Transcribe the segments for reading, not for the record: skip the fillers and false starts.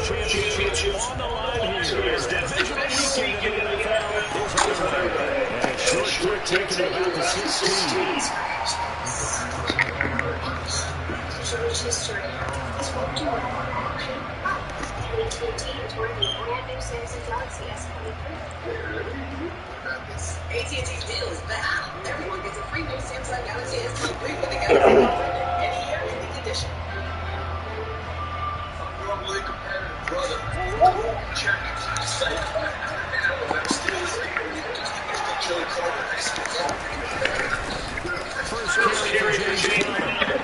championship on the line here as divisional weekend in the NFL is underway. And a short taking it about the 16. Search history. This won't do it. AT&T is working a brand new Samsung Galaxy S23. AT&T's deal is back. Everyone gets a free new Samsung Galaxy S23 with a Galaxy offer any year in the condition. I'm normally competitive, brother. Check it. Say First carry for James Conner.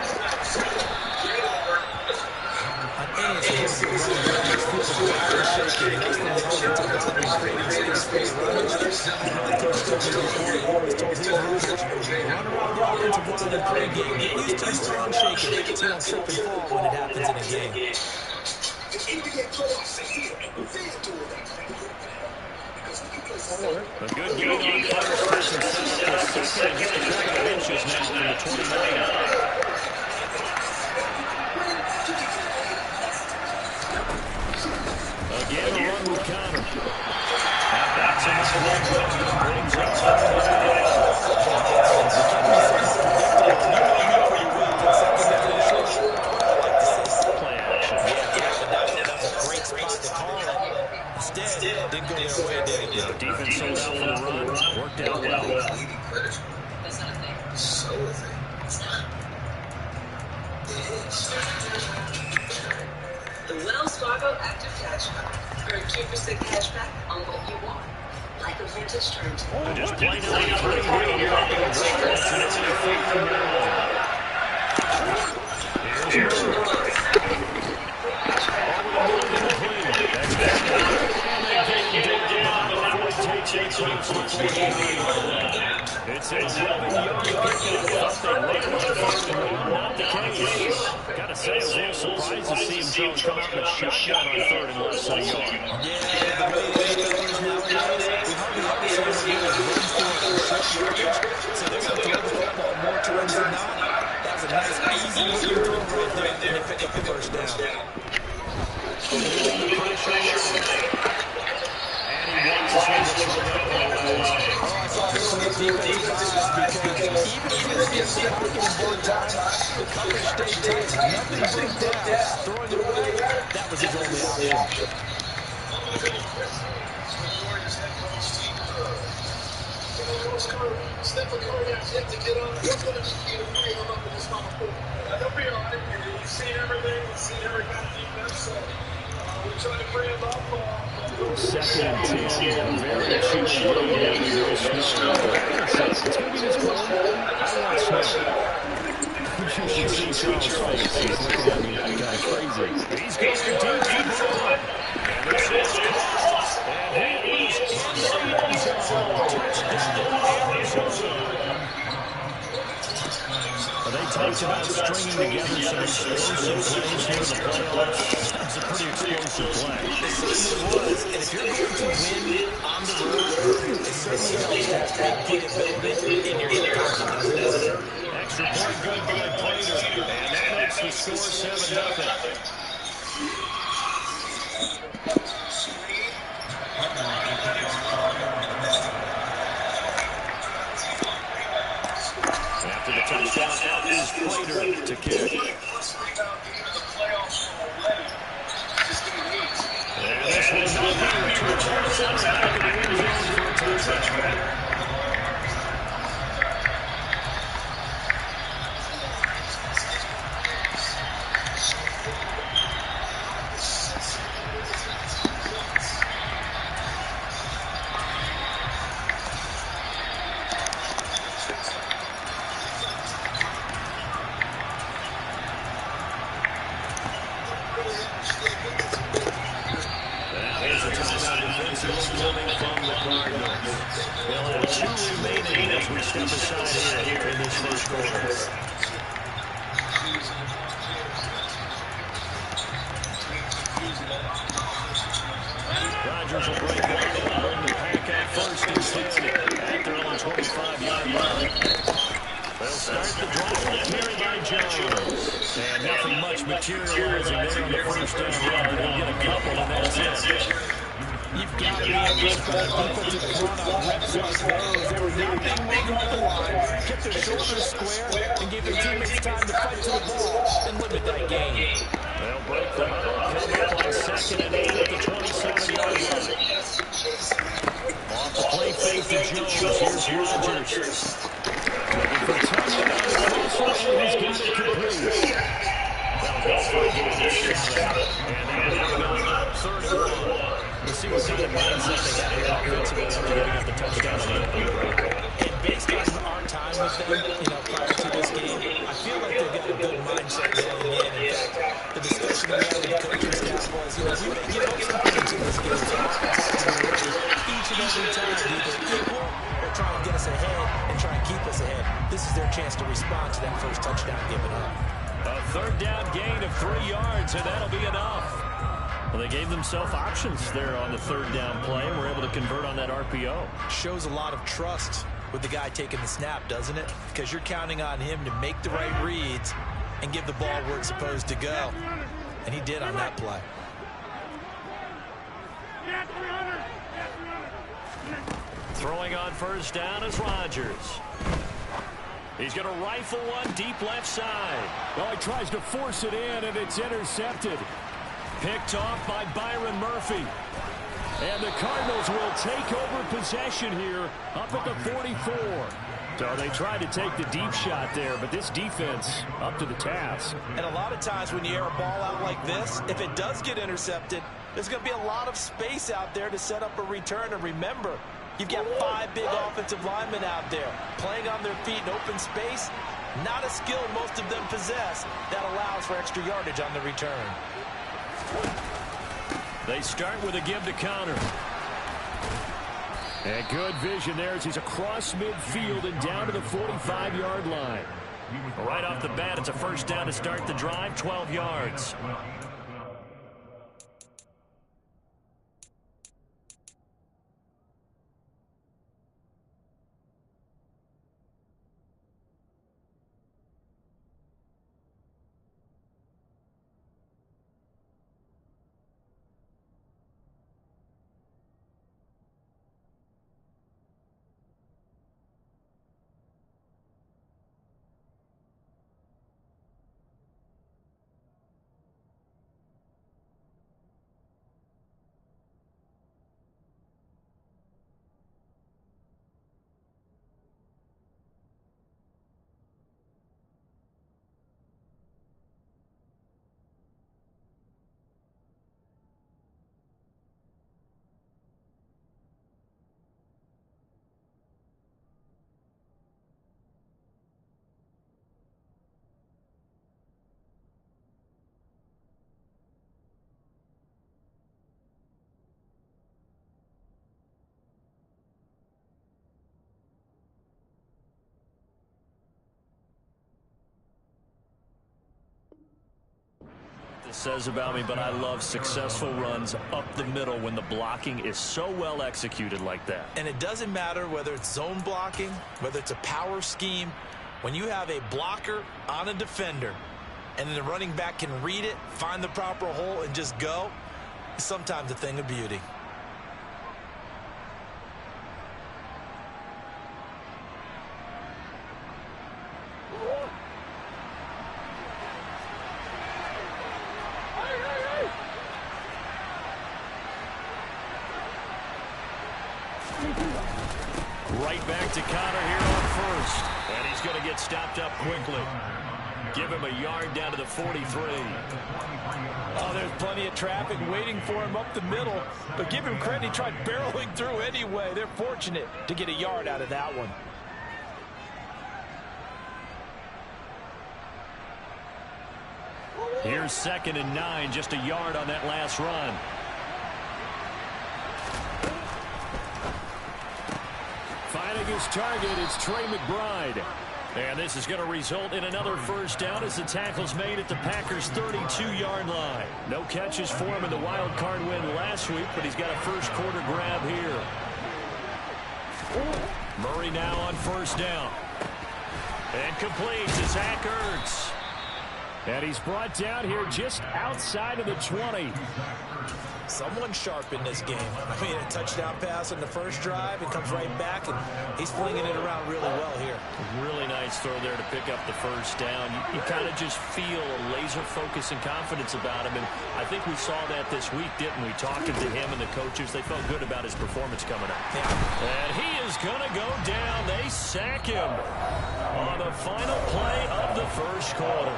A good gain on first, pushing for second, just a couple of inches now from the 29. Again, a run with Conner. Now backs in this one. Brings up play action. That was a great spot to call it. Instead, didn't go their way, did it? Defense sold out for the run. Worked out well. That's not a thing. So a thing. It's not. It is. The Wells Fargo Active Cashback. Earn 2% cashback on what you want. Like a vintage turntable. Just plain out three It's 11-yard pickup. Something not the case. Gotta say, I was a little surprised to see him come out in a shotgun on third and less than a yard. Yeah, the way they is nowadays, we hardly ever see them run for a short yardage, so they're going to throw the football more times than not. That was a nice, easy looking throw right there, and they pick up the first down. And he wants to swing the I saw this one deep because even if it's the pocket one time, the coverage stayed tight, nothing broke down, throwing it away, that was his only option. Stephen Curry has yet to get on. He's going to just be the free him up in this final four. They'll be all right. You've seen everything. You've seen every kind of defense. So we're trying to free him up. Second and 10. Very cheap. It's going to be this close. I want snow. You should see Charles' face. He's looking at me like I'm crazy. He's going deep. And this is caught. And he is They talked about stringing together some explosive plays here in the playoffs. That's a pretty explosive play. It certainly was, and if you're going to win on the road, it certainly helps to get it built in your confidence. Extra point good by Prater, and that makes the score 7-0. After the touchdown, out is Prater to kick. And this one's not here to return us outside of the end zone for a touchdown. Rodgers will break up and bring the pack out first instead at their own 25-yard line. They'll start the drive with a carry by Jones. And nothing much materializing there on the first down run. They'll get a couple, and that's it. You've got to be able to respect defensive front on reps like those. They were not being moved off the line, kept their shoulders square, and gave their teammates time to fight to the ball and limit that gain. They'll break the huddle, come up on 2nd and 8 at the 27-yard line. Off the play fake to Jones. Here's Rodgers. Looking for Tunyon on the crosser, and he's got it complete. They'll go for a gain of 7. And they're going to go 3rd and 1. We'll see what kind of mindset they got here offensively after giving up the touchdown on the opening drive. And based on our time with them, prior to this game, I feel like they've got a good mindset going in. In fact, the discussion we had with the coaching staff was, we may give up some points in this game, so our offense has to be ready each and every time to either equal or try and get us ahead and try and keep us ahead. This is their chance to respond to that first touchdown given up. A 3rd down gain of 3 yards, and that'll be enough. Well, they gave themselves options there on the 3rd down play, and were able to convert on that RPO. Shows a lot of trust with the guy taking the snap, doesn't it? Because you're counting on him to make the right reads and give the ball where it's supposed to go. And he did on that play. Throwing on 1st down is Rodgers. He's going to rifle one deep left side. Well, he tries to force it in, and it's intercepted. Picked off by Byron Murphy. And the Cardinals will take over possession here up at the 44. So they tried to take the deep shot there, but this defense up to the task. And a lot of times when you air a ball out like this, if it does get intercepted, there's going to be a lot of space out there to set up a return. And remember, you've got 5 big offensive linemen out there playing on their feet in open space. Not a skill most of them possess that allows for extra yardage on the return. They start with a give to counter. And good vision there as he's across midfield and down to the 45-yard line. Right off the bat, it's a 1st down to start the drive, 12 yards. Says about me, but I love successful runs up the middle when the blocking is so well executed like that. And it doesn't matter whether it's zone blocking, whether it's a power scheme. When you have a blocker on a defender and then the running back can read it, find the proper hole, and just go, it's sometimes a thing of beauty. Right back to Connor here on 1st. And he's going to get stopped up quickly. Give him a yard down to the 43. Oh, there's plenty of traffic waiting for him up the middle. But give him credit, he tried barreling through anyway. They're fortunate to get a yard out of that one. Here's 2nd and 9, just a yard on that last run. Finding his target, it's Trey McBride. And this is going to result in another 1st down as the tackle's made at the Packers' 32-yard line. No catches for him in the wild card win last week, but he's got a 1st quarter grab here. Murray now on 1st down. And complete to Zach Ertz. And he's brought down here just outside of the 20. Someone's sharp in this game. I mean, a touchdown pass on the first drive, it comes right back, and he's flinging it around really well here. Really nice throw there to pick up the first down. You kind of just feel a laser focus and confidence about him, and I think we saw that this week, didn't we? Talking to him and the coaches, they felt good about his performance coming up. Yeah. And he is going to go down. They sack him on the final play of the first quarter.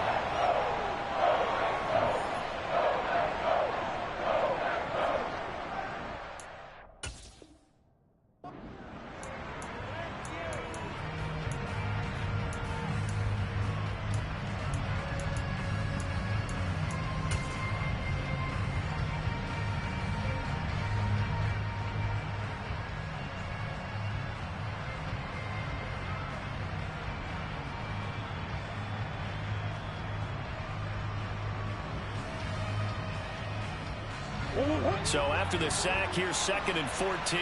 So after the sack, here's 2nd and 14.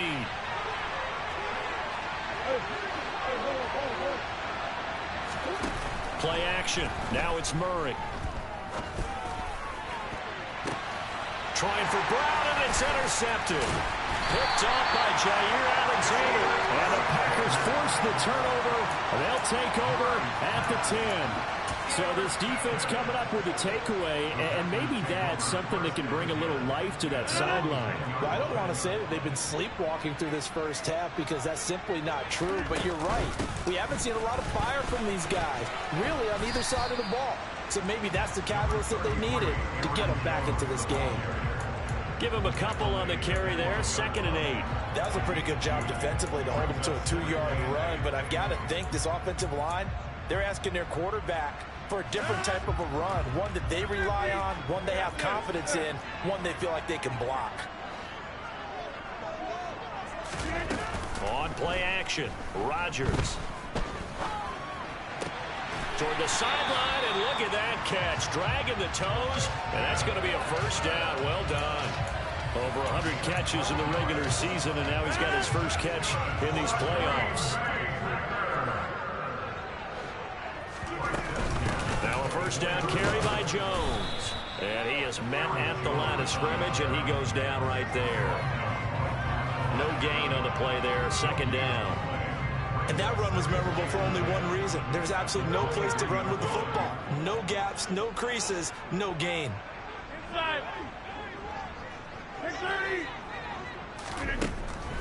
Play action. Now it's Murray. Trying for Brown, and it's intercepted. Picked off by Jair Alexander. And the Packers force the turnover. They'll take over at the 10. So this defense coming up with a takeaway, and maybe that's something that can bring a little life to that sideline. Well, I don't want to say that they've been sleepwalking through this first half because that's simply not true, but you're right. We haven't seen a lot of fire from these guys, really, on either side of the ball. So maybe that's the catalyst that they needed to get them back into this game. Give him a couple on the carry there, 2nd and 8. That was a pretty good job defensively to hold them to a 2-yard run, but I've got to think this offensive line, they're asking their quarterback for a different type of a run, one that they rely on, one they have confidence in, one they feel like they can block. On play action, Rodgers. Toward the sideline, and look at that catch. Dragging the toes, and that's going to be a first down. Well done. Over 100 catches in the regular season, and now he's got his first catch in these playoffs. Now a first down carry by Jones. And he is met at the line of scrimmage, and he goes down right there. No gain on the play there, 2nd down. And that run was memorable for only one reason. There's absolutely no place to run with the football. No gaps, no creases, no gain.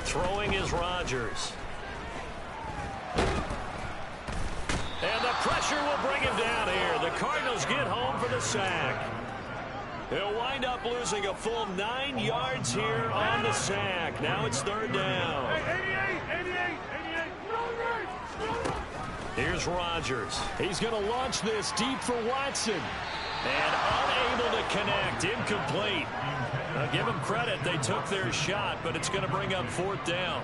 Throwing is Rodgers. And the pressure will bring him down here. The Cardinals get home for the sack. He'll wind up losing a full 9 yards here on the sack. Now it's 3rd down. 88. Here's Rodgers. He's going to launch this deep for Watson. And unable to connect. Incomplete. Now give them credit. They took their shot, but it's going to bring up 4th down.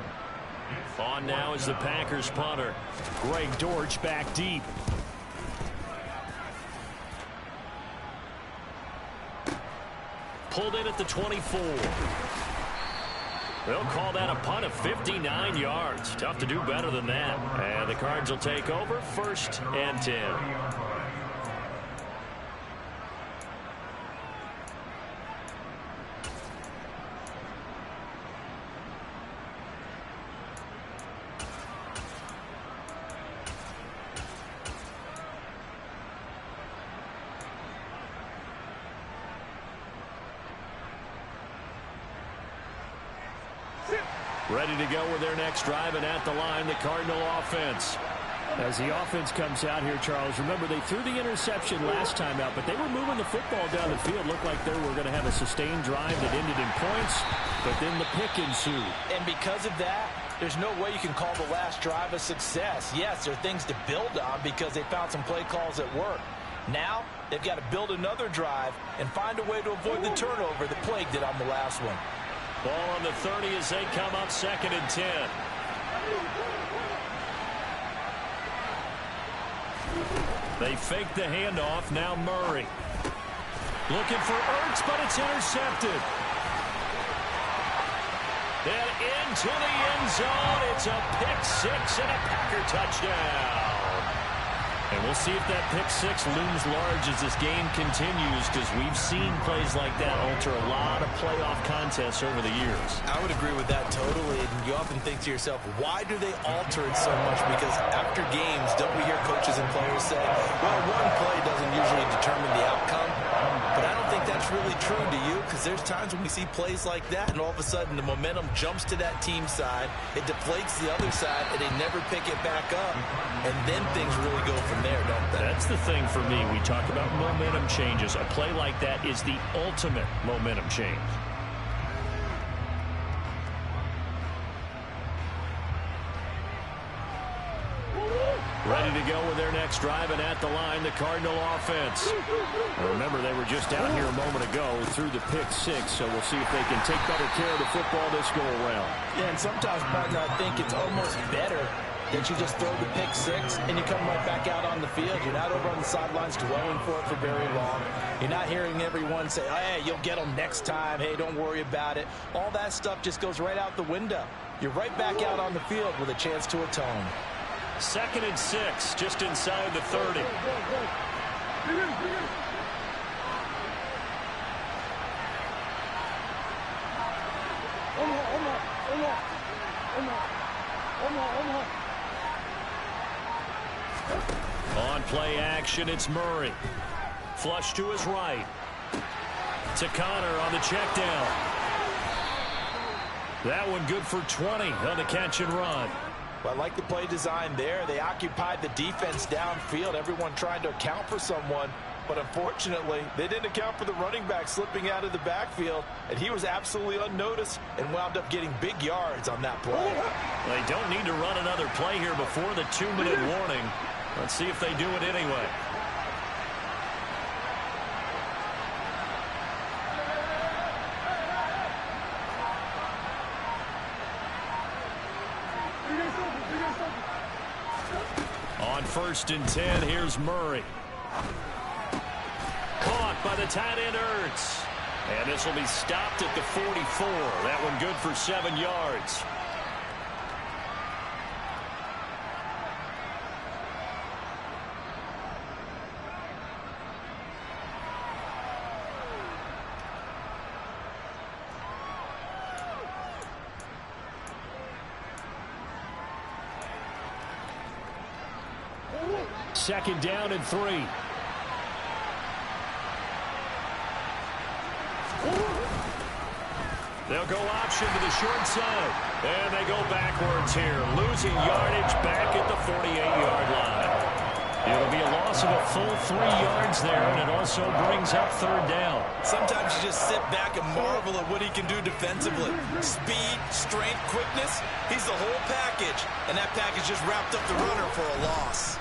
On now is the Packers punter. Greg Dortch back deep. Pulled in at the 24. They'll call that a punt of 59 yards. Tough to do better than that. And the Cards will take over, 1st and 10. Ready to go with their next drive, and at the line, the Cardinal offense. As the offense comes out here, Charles, remember they threw the interception last time out, but they were moving the football down the field. Looked like they were going to have a sustained drive that ended in points, but then the pick ensued. And because of that, there's no way you can call the last drive a success. Yes, there are things to build on because they found some play calls that work. Now, they've got to build another drive and find a way to avoid the turnover that plagued it on the last one. Ball on the 30 as they come up 2nd and 10. They fake the handoff. Now Murray. Looking for Ertz, but it's intercepted. Then into the end zone. It's a pick 6 and a Packer touchdown. And we'll see if that pick six looms large as this game continues, because we've seen plays like that alter a lot of playoff contests over the years. I would agree with that totally. And you often think to yourself, why do they alter it so much? Because after games, don't we hear coaches and players say, well, one play doesn't usually determine the outcome. But I don't think that's really true to you, because there's times when we see plays like that, and all of a sudden the momentum jumps to that team side, it deflates the other side, and they never pick it back up. And then things really go from there, don't they? That's the thing for me. We talk about momentum changes. A play like that is the ultimate momentum change. Ready to go with their next drive, and at the line, the Cardinal offense. Now remember, they were just out here a moment ago through the pick six, so we'll see if they can take better care of the football this go around. Yeah, and sometimes, partner, I think it's almost better that you just throw the pick six and you come right back out on the field. You're not over on the sidelines dwelling for it for very long. You're not hearing everyone say, hey, you'll get them next time. Hey, don't worry about it. All that stuff just goes right out the window. You're right back out on the field with a chance to atone. 2nd and 6, just inside the 30. On play action, it's Murray. Flush to his right. To Connor on the check down. That one good for 20 on the catch and run. Well, I like the play design there. They occupied the defense downfield, everyone trying to account for someone. But unfortunately, they didn't account for the running back slipping out of the backfield, and he was absolutely unnoticed and wound up getting big yards on that play. They don't need to run another play here before the 2-minute warning. Let's see if they do it anyway. On 1st and 10, here's Murray. Caught by the tight end Ertz. And this will be stopped at the 44. That one good for 7 yards. Second down and 3. They'll go option to the short side. And they go backwards here. Losing yardage back at the 48-yard line. It'll be a loss of a full 3 yards there, and it also brings up 3rd down. Sometimes you just sit back and marvel at what he can do defensively. Speed, strength, quickness. He's the whole package. And that package just wrapped up the runner for a loss.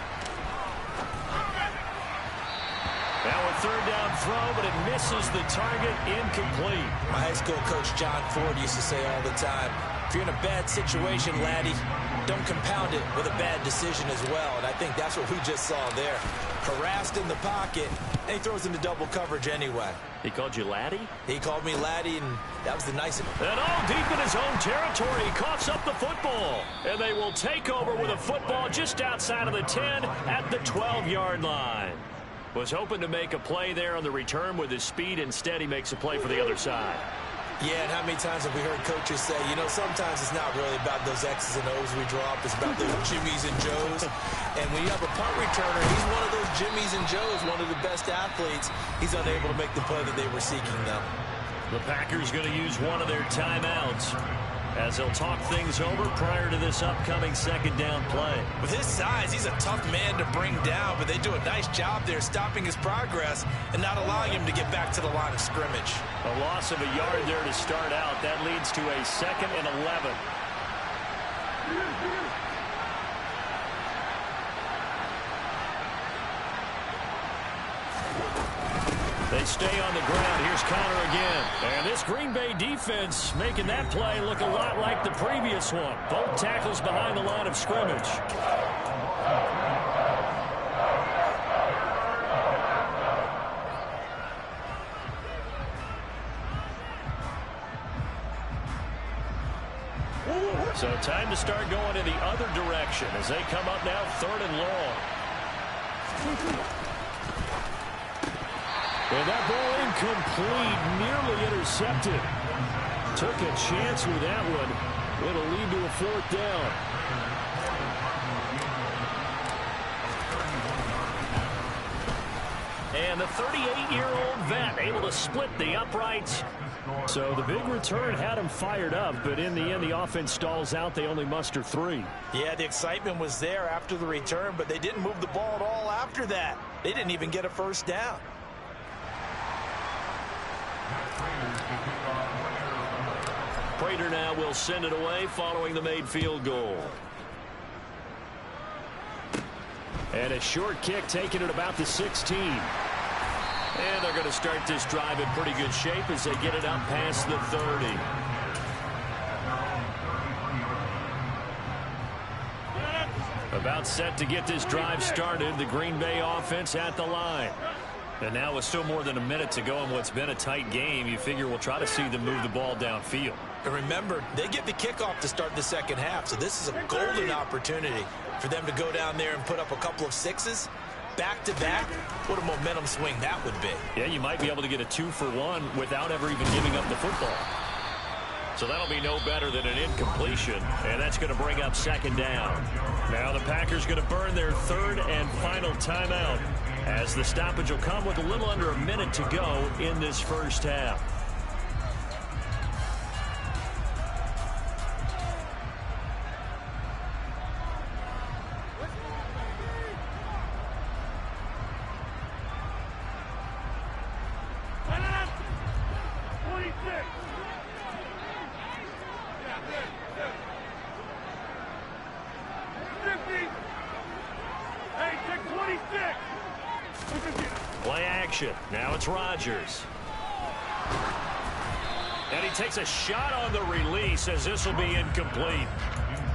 Now a 3rd down throw, but it misses the target, incomplete. My high school coach, John Ford, used to say all the time, if you're in a bad situation, laddie, don't compound it with a bad decision as well. And I think that's what we just saw there. Harassed in the pocket, and he throws into double coverage anyway. He called you laddie? He called me laddie, and that was the nicest. And all deep in his own territory, he coughs up the football. And they will take over with a football just outside of the 10 at the 12-yard line. Was hoping to make a play there on the return with his speed. Instead, he makes a play for the other side. Yeah, and how many times have we heard coaches say, you know, sometimes it's not really about those X's and O's we drop. It's about those Jimmies and Joes. And when you have a punt returner, he's one of those Jimmies and Joes, one of the best athletes. He's unable to make the play that they were seeking, though. The Packers going to use one of their timeouts as they'll talk things over prior to this upcoming 2nd down play. With his size, he's a tough man to bring down, but they do a nice job there stopping his progress and not allowing him to get back to the line of scrimmage. A loss of a yard there to start out. That leads to a 2nd and 11. They stay on the ground. Here's Connor again. And this Green Bay defense making that play look a lot like the previous one. Both tackles behind the line of scrimmage. So time to start going in the other direction as they come up now 3rd and long. And that ball incomplete, nearly intercepted. Took a chance with that one. It'll lead to a 4th down. And the 38-year-old vet able to split the uprights. So the big return had him fired up, but in the end, the offense stalls out. They only muster 3. Yeah, the excitement was there after the return, but they didn't move the ball at all after that. They didn't even get a first down. Prater now will send it away following the made field goal. And a short kick taken at about the 16. And they're going to start this drive in pretty good shape as they get it out past the 30. About set to get this drive started. The Green Bay offense at the line. And now with still more than a minute to go in what's been a tight game, you figure we'll try to see them move the ball downfield. And remember, they get the kickoff to start the second half, so this is a golden opportunity for them to go down there and put up a couple of 6s. Back-to-back, what a momentum swing that would be. Yeah, you might be able to get a 2-for-1 without ever even giving up the football. So that'll be no better than an incompletion, and that's going to bring up 2nd down. Now the Packers going to burn their 3rd and final timeout as the stoppage will come with a little under a minute to go in this first half. Play action. Now it's Rodgers. And he takes a shot on the release as this will be incomplete.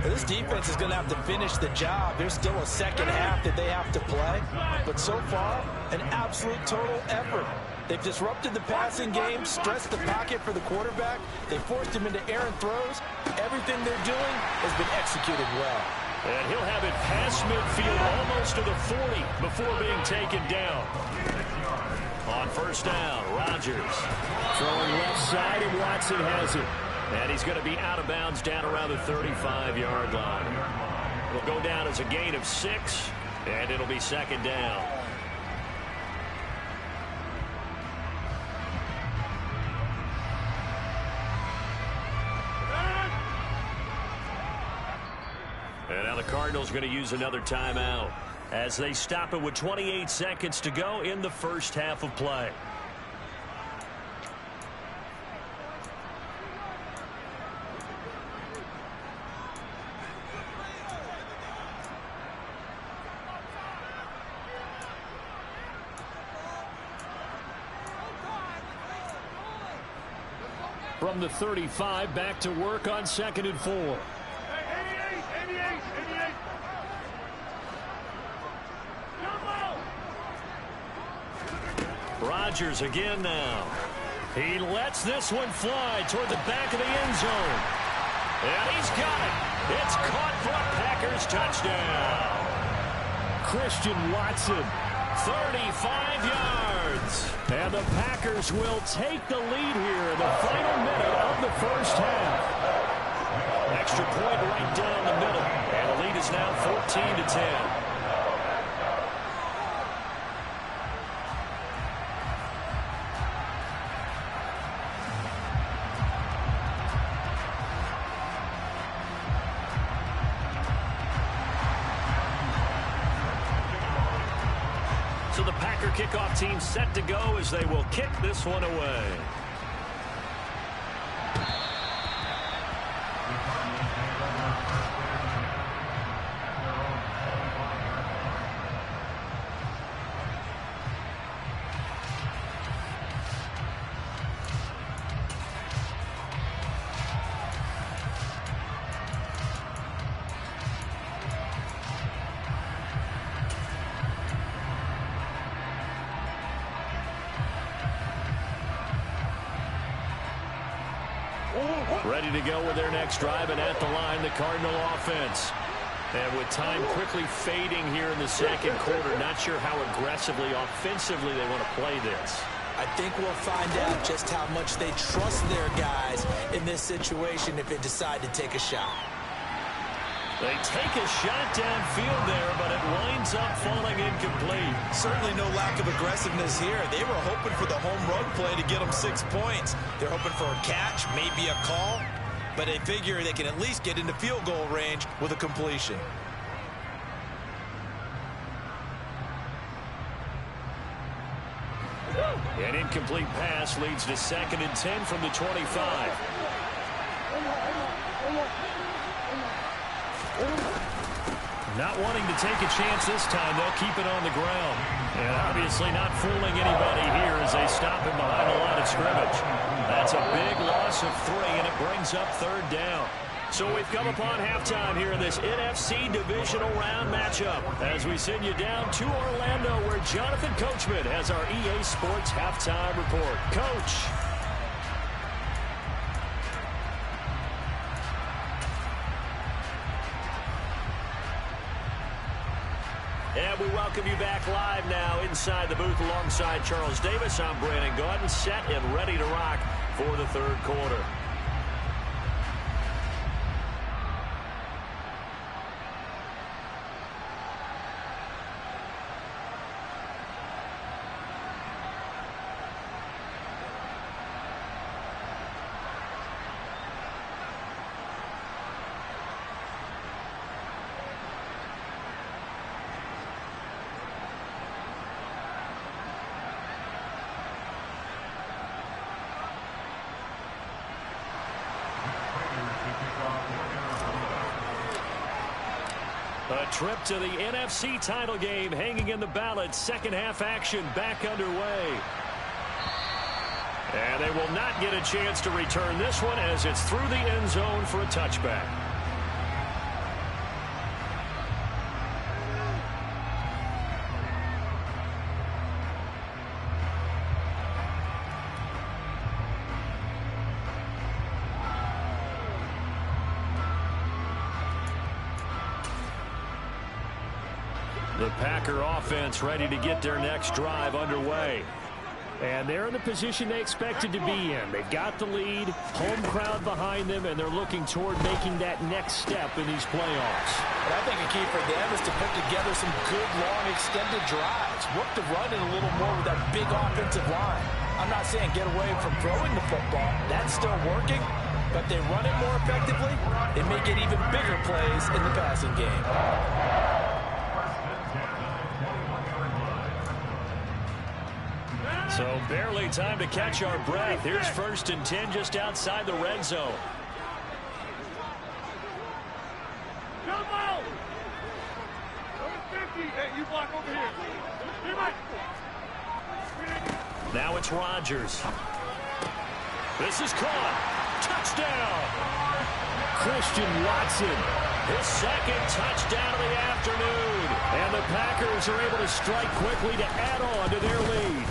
This defense is going to have to finish the job. There's still a second half that they have to play. But so far, an absolute total effort. They've disrupted the passing game, stressed the pocket for the quarterback. They forced him into errant throws. Everything they're doing has been executed well. And he'll have it past midfield almost to the 40 before being taken down. On first down, Rodgers throwing left side, and Watson has it. And he's going to be out of bounds down around the 35-yard line. It'll go down as a gain of 6, and it'll be 2nd down. And now the Cardinals going to use another timeout as they stop it with 28 seconds to go in the first half of play. From the 35, back to work on 2nd and 4. Rodgers again now. He lets this one fly toward the back of the end zone. And he's got it. It's caught for a Packers touchdown. Christian Watson, 35 yards. And the Packers will take the lead here in the final minute of the first half. Extra point right down the middle. And the lead is now 14-10. So the Packer kickoff team set to go as they will kick this one away. Ready to go with their next drive, and at the line, the Cardinal offense. And with time quickly fading here in the second quarter, not sure how aggressively, offensively they want to play this. I think we'll find out just how much they trust their guys in this situation if they decide to take a shot. They take a shot downfield there, but it winds up falling incomplete. Certainly no lack of aggressiveness here. They were hoping for the home run play to get them 6 points. They're hoping for a catch, maybe a call, but they figure they can at least get into field goal range with a completion. An incomplete pass leads to 2nd and 10 from the 25. Not wanting to take a chance this time, they'll keep it on the ground. And obviously not fooling anybody here as they stop him behind the line of scrimmage. That's a big loss of 3, and it brings up 3rd down. So we've come upon halftime here in this NFC Divisional Round matchup as we send you down to Orlando where Jonathan Coachman has our EA Sports Halftime Report. Coach. And we welcome you back live now inside the booth alongside Charles Davis. I'm Brandon Gaudin, set and ready to rock for the 3rd quarter. A trip to the NFC title game hanging in the balance. Second half action back underway. And they will not get a chance to return this one as it's through the end zone for a touchback. The Packer offense ready to get their next drive underway. And they're in the position they expected to be in. They've got the lead, home crowd behind them, and they're looking toward making that next step in these playoffs. And I think a key for them is to put together some good, long, extended drives. Work the run in a little more with that big offensive line. I'm not saying get away from throwing the football. That's still working. But they run it more effectively, they may get even bigger plays in the passing game. So barely time to catch our breath. Here's 1st and 10 just outside the red zone. Now it's Rodgers. This is caught. Touchdown. Christian Watson. His 2nd touchdown of the afternoon. And the Packers are able to strike quickly to add on to their lead.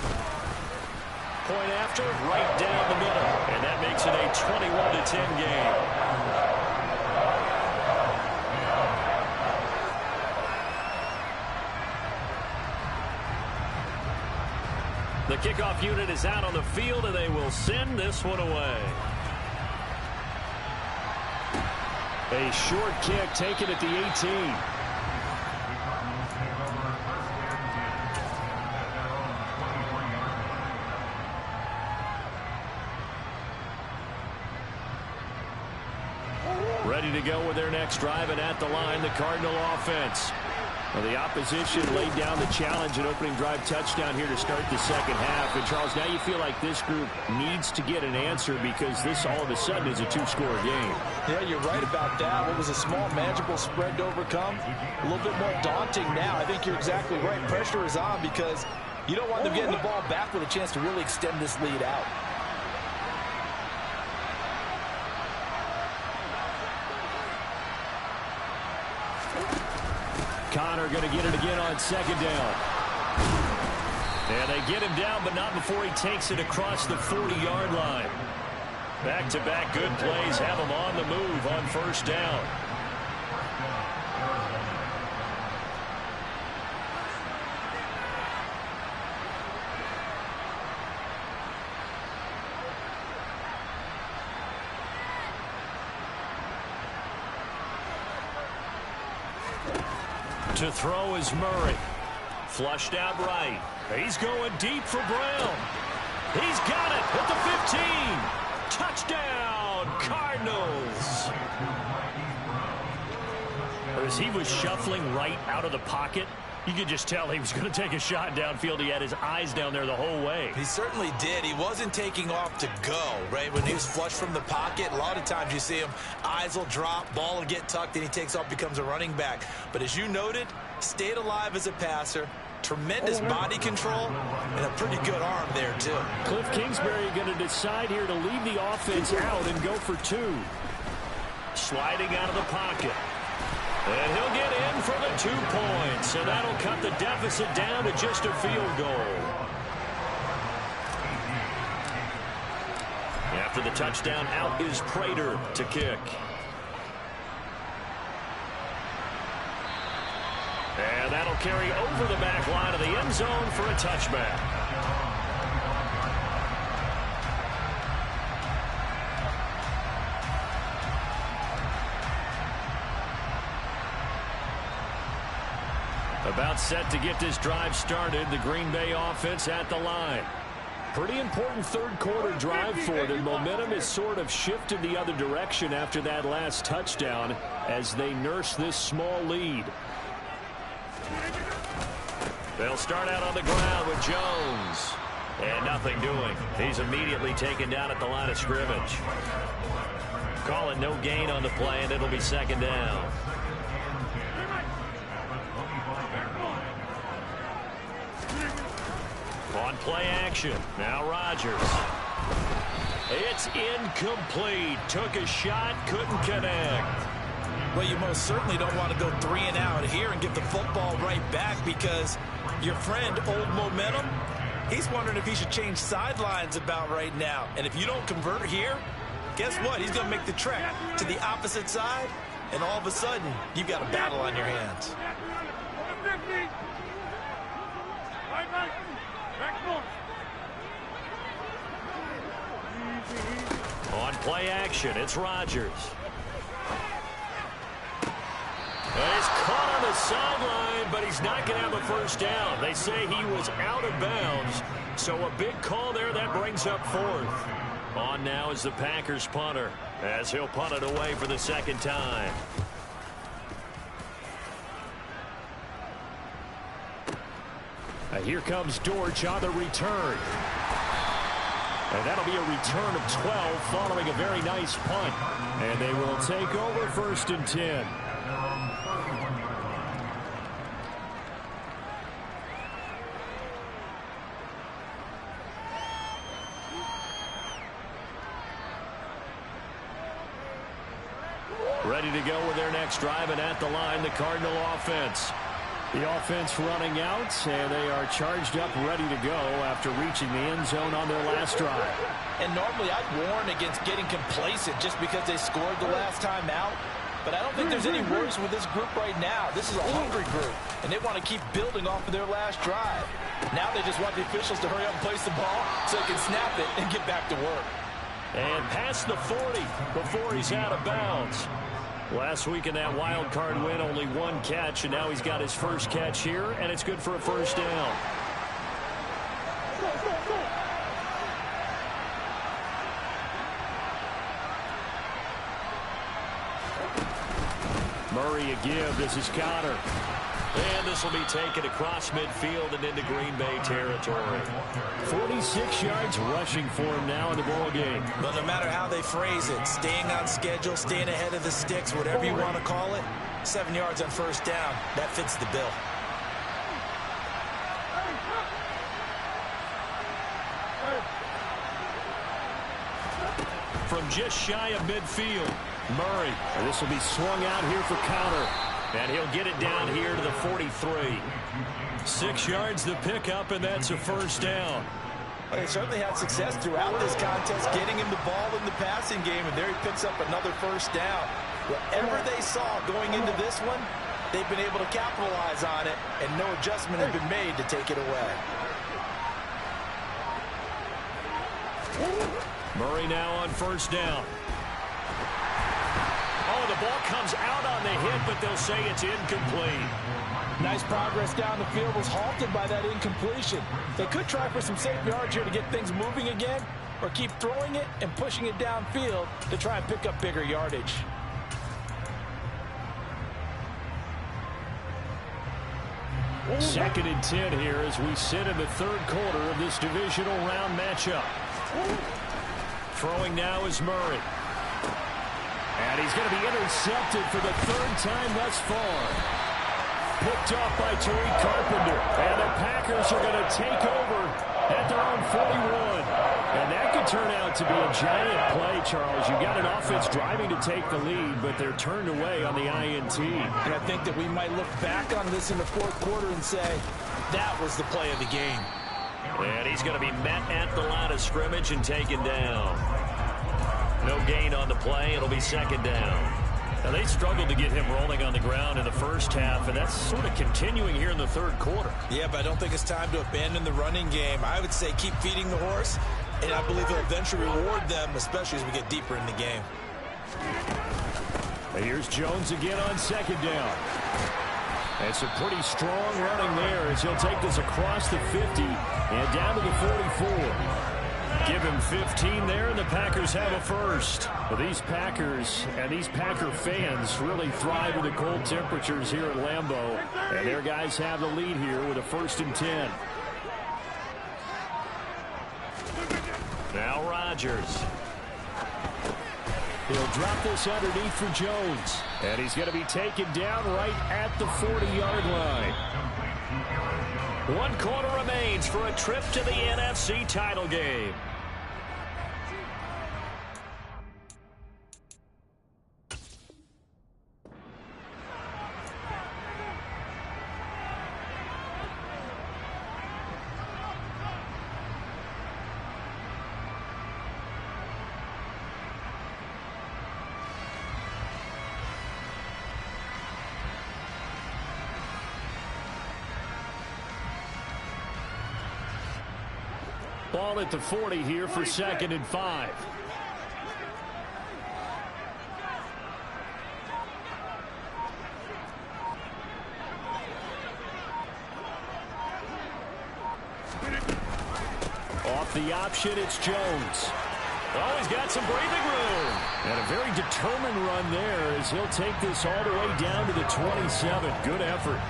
Point after, right down the middle. And that makes it a 21-10 game. The kickoff unit is out on the field, and they will send this one away. A short kick taken at the 18. Ready to go with their next drive, and at the line, the Cardinal offense. Well, the opposition laid down the challenge and opening drive touchdown here to start the second half. And, Charles, now you feel like this group needs to get an answer because this all of a sudden is a 2-score game. Yeah, you're right about that. What was a small, manageable spread to overcome, a little bit more daunting now. I think you're exactly right. Pressure is on because you don't want them getting the ball back with a chance to really extend this lead out. Connor going to get it again on 2nd down. And they get him down, but not before he takes it across the 40-yard line. Back-to-back good plays have him on the move on 1st down. To throw is Murray. Flushed out right. He's going deep for Brown. He's got it at the 15. Touchdown, Cardinals. As he was shuffling right out of the pocket, you could just tell he was going to take a shot downfield. He had his eyes down there the whole way. He certainly did. He wasn't taking off to go, right? When he was flushed from the pocket, a lot of times you see him, eyes will drop, ball will get tucked, and he takes off, becomes a running back. But as you noted, stayed alive as a passer, tremendous body control, and a pretty good arm there, too. Cliff Kingsbury going to decide here to leave the offense out and go for 2. Sliding out of the pocket. And he'll get in for the 2 points, and that'll cut the deficit down to just a field goal. After the touchdown, out is Prater to kick. And that'll carry over the back line of the end zone for a touchback. About set to get this drive started, the Green Bay offense at the line. Pretty important third quarter drive for them. Momentum is sort of shifted the other direction after that last touchdown as they nurse this small lead. They'll start out on the ground with Jones. And nothing doing. He's immediately taken down at the line of scrimmage. Call it no gain on the play, and it'll be second down. On play action, now Rodgers. It's incomplete. Took a shot, couldn't connect. Well, you most certainly don't want to go 3 and out here and give the football right back because your friend, Old Momentum, he's wondering if he should change sidelines about right now. And if you don't convert here, guess what? He's going to make the trek to the opposite side, and all of a sudden, you've got a battle on your hands. On play action, it's Rodgers. And he's caught on the sideline, but he's not going to have a first down. They say he was out of bounds, so a big call there that brings up 4th. On now is the Packers punter, as he'll punt it away for the second time. Here comes Dortch on the return. And that'll be a return of 12 following a very nice punt. And they will take over 1st and 10. Ready to go with their next drive, and at the line, the Cardinal offense. The offense running out, and they are charged up, ready to go after reaching the end zone on their last drive. And normally I'd warn against getting complacent just because they scored the last time out. But I don't think there's any worries with this group right now. This is a hungry group, and they want to keep building off of their last drive. Now they just want the officials to hurry up and place the ball so they can snap it and get back to work. And past the 40 before he's out of bounds. Last week in that wild card win, only 1 catch, and now he's got his first catch here, and it's good for a first down. Murray a give. This is Connor. And this will be taken across midfield and into Green Bay territory. 46 yards rushing for him now in the ball game. But no matter how they phrase it, staying on schedule, staying ahead of the sticks, whatever you want to call it, 7 yards on first down, that fits the bill. From just shy of midfield, Murray. And this will be swung out here for Connor. And he'll get it down here to the 43. 6 yards the pickup, and that's a first down. Well, they certainly had success throughout this contest, getting him the ball in the passing game, and there he picks up another first down. Whatever they saw going into this one, they've been able to capitalize on it, and no adjustment has been made to take it away. Murray now on first down. Oh, the ball comes out on the hit, but they'll say it's incomplete. Nice progress down the field was halted by that incompletion. They could try for some safe yards here to get things moving again, or keep throwing it and pushing it downfield to try and pick up bigger yardage. Second and 10 here as we sit in the third quarter of this divisional round matchup. Throwing now is Murray. And he's going to be intercepted for the third time thus far. Picked off by Tariq Carpenter. And the Packers are going to take over at their own 41. And that could turn out to be a giant play, Charles. You got an offense driving to take the lead, but they're turned away on the INT. And I think that we might look back on this in the fourth quarter and say, that was the play of the game. And he's going to be met at the line of scrimmage and taken down. No gain on the play. It'll be second down. Now, they struggled to get him rolling on the ground in the first half, and that's sort of continuing here in the third quarter. Yeah, but I don't think it's time to abandon the running game. I would say keep feeding the horse, and I believe he'll eventually reward them, especially as we get deeper in the game. Here's Jones again on second down. It's a pretty strong running there as he'll take this across the 50 and down to the 44. Give him 15 there, and the Packers have a first. Well, these Packers and these Packer fans really thrive in the cold temperatures here at Lambeau. And their guys have the lead here with a 1st and 10. Now Rodgers. He'll drop this underneath for Jones. And he's going to be taken down right at the 40-yard line. 1 quarter remains for a trip to the NFC title game. Ball at the 40 here for 2nd and 5. Off the option, it's Jones. Oh, he's got some breathing room. And a very determined run there as he'll take this all the way down to the 27. Good effort.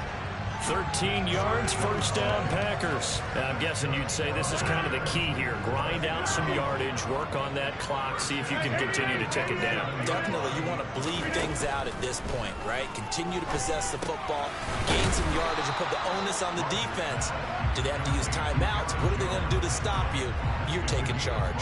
13 yards, 1st down, Packers. I'm guessing you'd say this is kind of the key here. Grind out some yardage, work on that clock, see if you can continue to tick it down. Definitely, you want to bleed things out at this point, right? Continue to possess the football, gain some yardage, and put the onus on the defense. Do they have to use timeouts? What are they going to do to stop you? You're taking charge.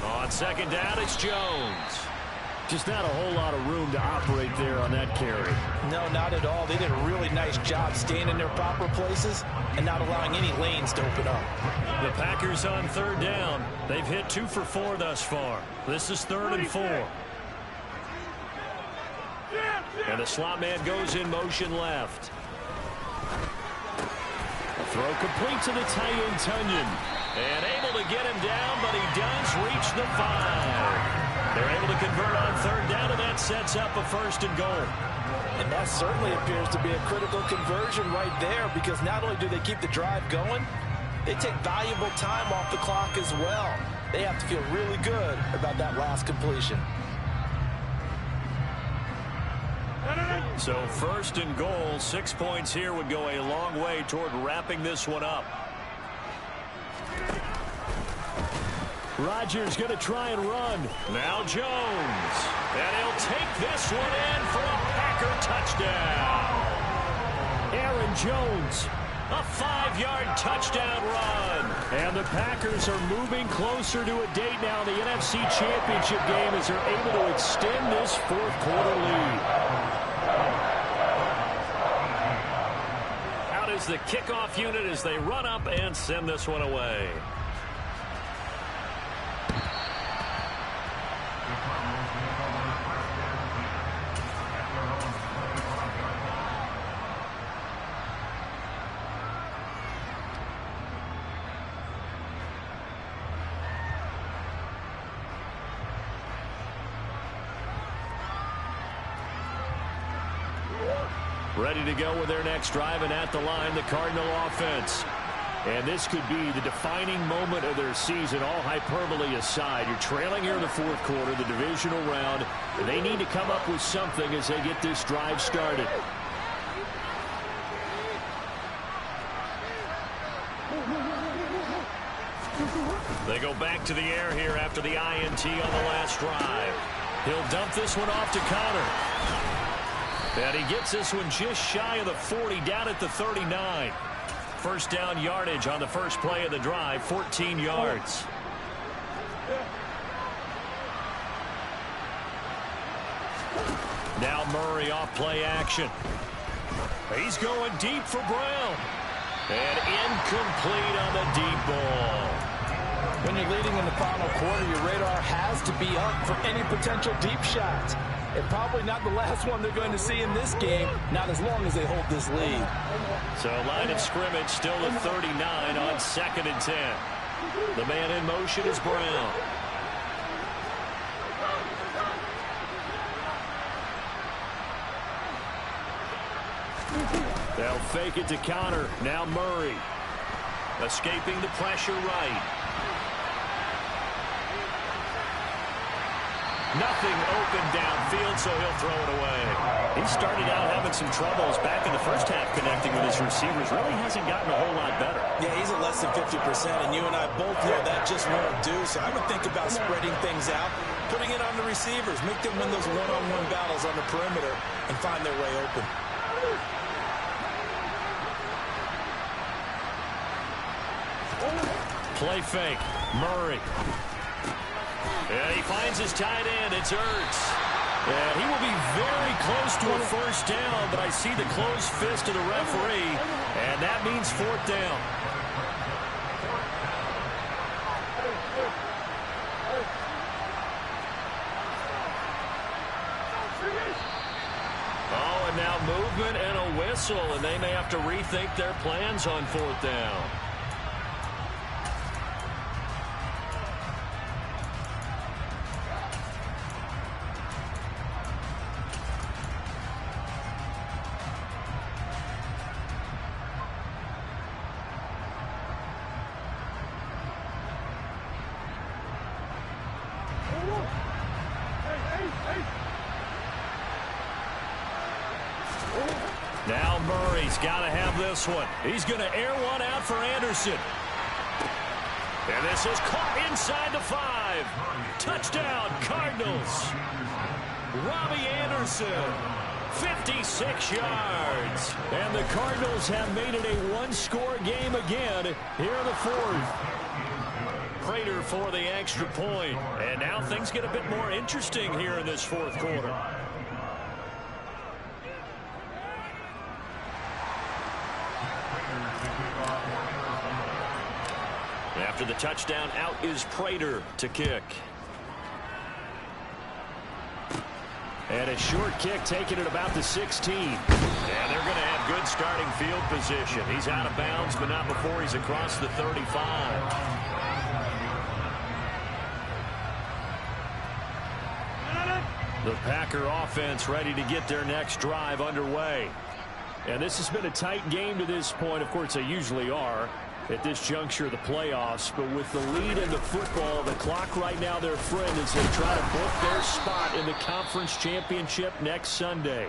On 2nd down, it's Jones. Just not a whole lot of room to operate there on that carry. No, not at all. They did a really nice job staying in their proper places and not allowing any lanes to open up. The Packers on 3rd down. They've hit 2 for 4 thus far. This is 3rd and 4. And the slot man goes in motion left. A throw complete to the tight end, Tunyon. And able to get him down, but he does reach the 5. They're able to convert on 3rd down, and that sets up a 1st and goal. And that certainly appears to be a critical conversion right there, because not only do they keep the drive going, they take valuable time off the clock as well. They have to feel really good about that last completion. So 1st and goal, 6 points here would go a long way toward wrapping this one up. Rodgers going to try and run. Now Jones. And he'll take this one in for a Packer touchdown. Aaron Jones, a 5-yard touchdown run. And the Packers are moving closer to a date now in the NFC Championship game as they're able to extend this 4th quarter lead. Out is the kickoff unit as they run up and send this one away. Ready to go with their next drive, and at the line, the Cardinal offense. And this could be the defining moment of their season, all hyperbole aside. You're trailing here in the fourth quarter, the divisional round, and they need to come up with something as they get this drive started. They go back to the air here after the INT on the last drive. He'll dump this one off to Connor. And he gets this one just shy of the 40, down at the 39. First down yardage on the first play of the drive, 14 yards. Now Murray off play action. He's going deep for Brown. And incomplete on the deep ball. When you're leading in the final quarter, your radar has to be up for any potential deep shots. And probably not the last one they're going to see in this game, not as long as they hold this lead. So line of scrimmage still at 39 on 2nd and 10. The man in motion is Brown. They'll fake it to Connor. Now Murray. Escaping the pressure right. Nothing open downfield, so he'll throw it away. He started out having some troubles back in the first half connecting with his receivers. Really hasn't gotten a whole lot better. Yeah, he's at less than 50%, and you and I both know that just won't do. So I would think about spreading things out, putting it on the receivers, make them win those one-on-one battles on the perimeter, and find their way open. Play fake. Murray. And he finds his tight end. It's Ertz. And he will be very close to a first down, but I see the closed fist of the referee, and that means 4th down. Oh, and now movement and a whistle, and they may have to rethink their plans on 4th down. Now Murray's got to have this one. He's going to air one out for Anderson. And this is caught inside the 5. Touchdown, Cardinals. Robbie Anderson, 56 yards. And the Cardinals have made it a one-score game again here in the 4th. Prater for the extra point. And now things get a bit more interesting here in this 4th quarter. After the touchdown, out is Prater to kick. And a short kick taken at about the 16. And they're going to have good starting field position. He's out of bounds, but not before he's across the 35. The Packer offense ready to get their next drive underway. And this has been a tight game to this point. Of course, they usually are at this juncture of the playoffs, but with the lead in the football, the clock right now, their friend, as they try to book their spot in the conference championship next Sunday.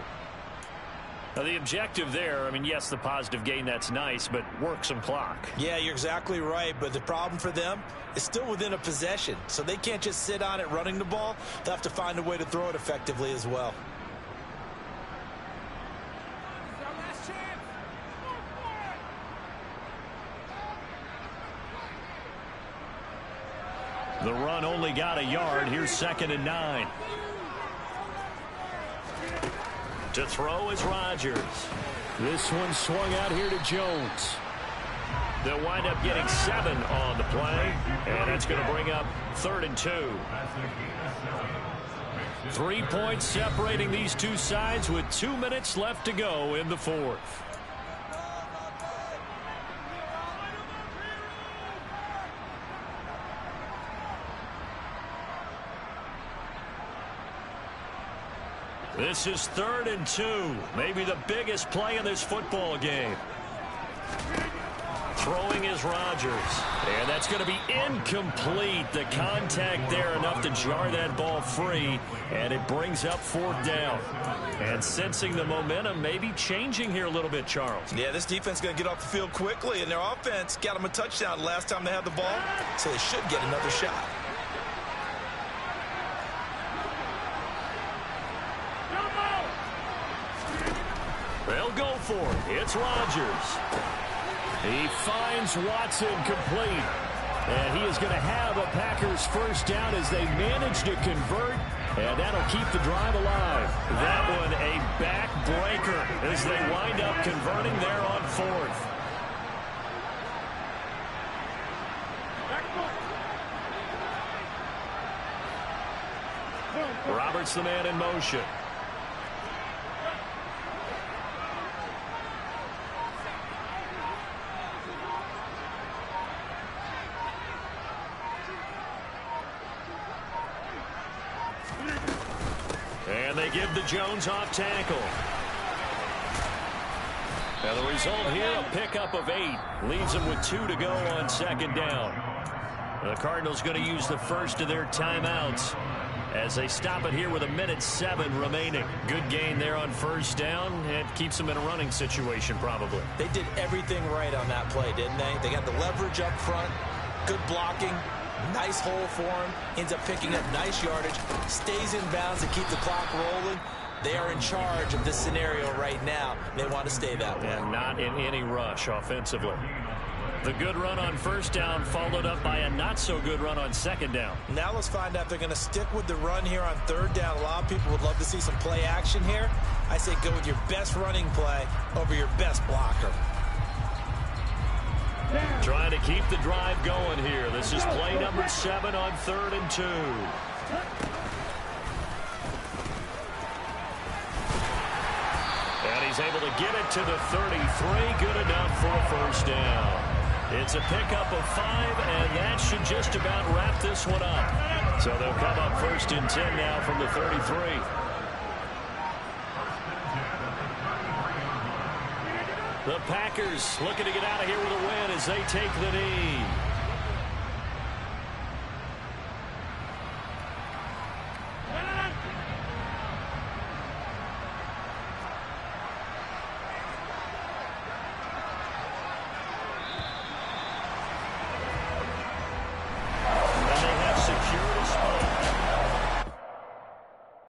Now, the objective there, I mean, yes, the positive gain, that's nice, but work some clock. Yeah, you're exactly right, but the problem for them is still within a possession, so they can't just sit on it running the ball. They'll have to find a way to throw it effectively as well. The run only got a yard. Here's 2nd and 9. To throw is Rodgers. This one swung out here to Jones. They'll wind up getting 7 on the play, and that's going to bring up 3rd and 2. 3 points separating these two sides with 2 minutes left to go in the 4th. This is 3rd and 2. Maybe the biggest play in this football game. Throwing is Rodgers. And that's going to be incomplete. The contact there enough to jar that ball free. And it brings up 4th down. And sensing the momentum, maybe changing here a little bit, Charles. Yeah, this defense is going to get off the field quickly. And their offense got them a touchdown last time they had the ball. So they should get another shot. They'll go for it. It's Rodgers. He finds Watson complete. And he is going to have a Packers first down as they manage to convert. And that'll keep the drive alive. That one a backbreaker as they wind up converting there on 4th. Roberts the man in motion. And they give the Jones off tackle. And the result here, a pickup of 8. Leaves them with 2 to go on 2nd down. The Cardinals going to use the first of their timeouts as they stop it here with 1:07 remaining. Good gain there on 1st down. It keeps them in a running situation probably. They did everything right on that play, didn't they? They got the leverage up front, good blocking, nice hole for him, ends up picking up nice yardage, stays in bounds to keep the clock rolling. They are in charge of this scenario right now. They want to stay that way. And not in any rush offensively. The good run on 1st down followed up by a not-so-good run on 2nd down. Now let's find out if they're going to stick with the run here on 3rd down. A lot of people would love to see some play action here. I say go with your best running play over your best blocker. Trying to keep the drive going here. This is play number 7 on 3rd and 2. And he's able to get it to the 33. Good enough for a first down. It's a pickup of 5, and that should just about wrap this one up. So they'll come up 1st and 10 now from the 33. The Packers looking to get out of here with a win as they take the knee.